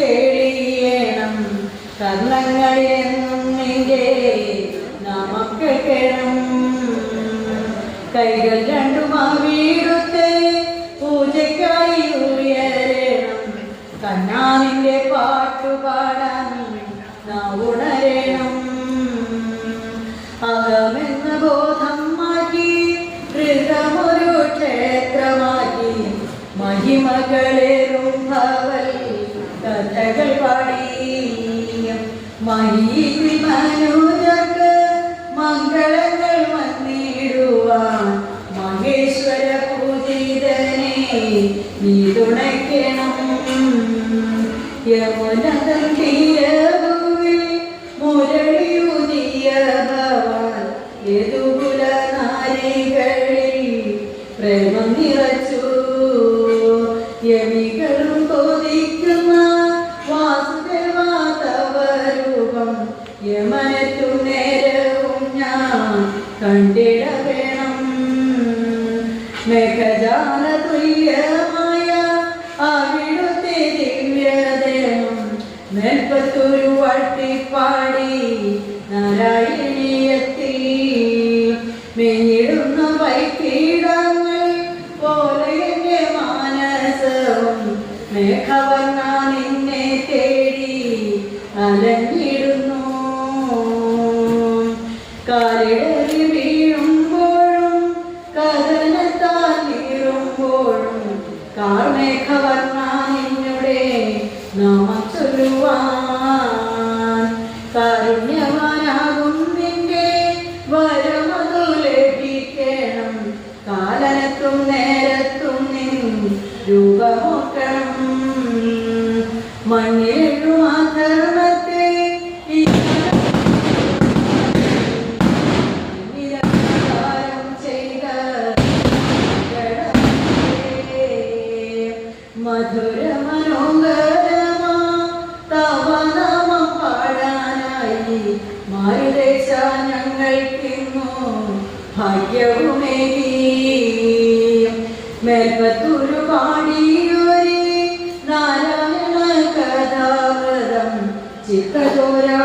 കേളിയണം കർണങ്ങളിലെന്നും നിന്റെ നാമക്കൾ കേണം. കൈകൾ രണ്ടുമാവിടുത്ത് പൂജയ്ക്കായി ഉയരണം. കണ്ണാനിന്റെ പാട്ടുപാടാൻ നാം ഉണരണം. അകമെന്ന ബോധം മാറ്റി ഹൃദമൊരു ക്ഷേത്രമാക്കി മഹിമകളേറും ഭവൽ കഥകൾ പാടി. മഹീതി മനോജർക്ക് മംഗളങ്ങൾ വന്നിടുവാൻ മഹേശ്വര പൂജിതനെ നീ തുണയ്ക്കണം. യമുനതൻ തീരഭൂവിൽ മുരളിയുതിയ ഭവാൻ യദുകുല നാരികളിൽ പ്രേമം നിറച്ചു. യമികളും കൊതിക്കുന്ന വാസുദേവാതവരൂപം യമനറ്റു നേരവും ഞാൻ കണ്ടിടവേണം. മേഘജാല തുല്യമായ അവിടുത്തെ ദിവ്യദേഹം മേൽപ്പത്തൊരു വട്ടിപ്പാടി നാരായണീയത്തിൽ മെഞ്ഞിടുന്ന വൈക്കീടങ്ങൾ പോലെ എൻ്റെ മാനസവും മേഘവർണ്ണ നിന്നെ തേടി അലഞ്ഞിടുന്നു. കാലിടറി വീഴുമ്പോഴും കഥനത്താൽ നീറുമ്പോഴും കാർമേഘവർണ്ണ നിന്നുടെ നാമം ചൊല്ലുവാൻ കാരുണ്യവാനാകും നിന്റെ വരമതു ലഭിക്കണം. കാലനത്തും നേരത്തും നിൻ രൂപമോക്കണം. മണ്ണിലെഴും അധർമ്മത്തെ ചെയ്ത മധുര മനോഹരമാ തവ നാമം പാടാനായി മാരുദേശ ഞങ്ങൾക്കിന്നു ഭാഗ്യവുമേകി. മേൽപ്പത്തൂരു പാടിയൊരു നാരായണ കഥാവൃതം ചിത്തചോരാ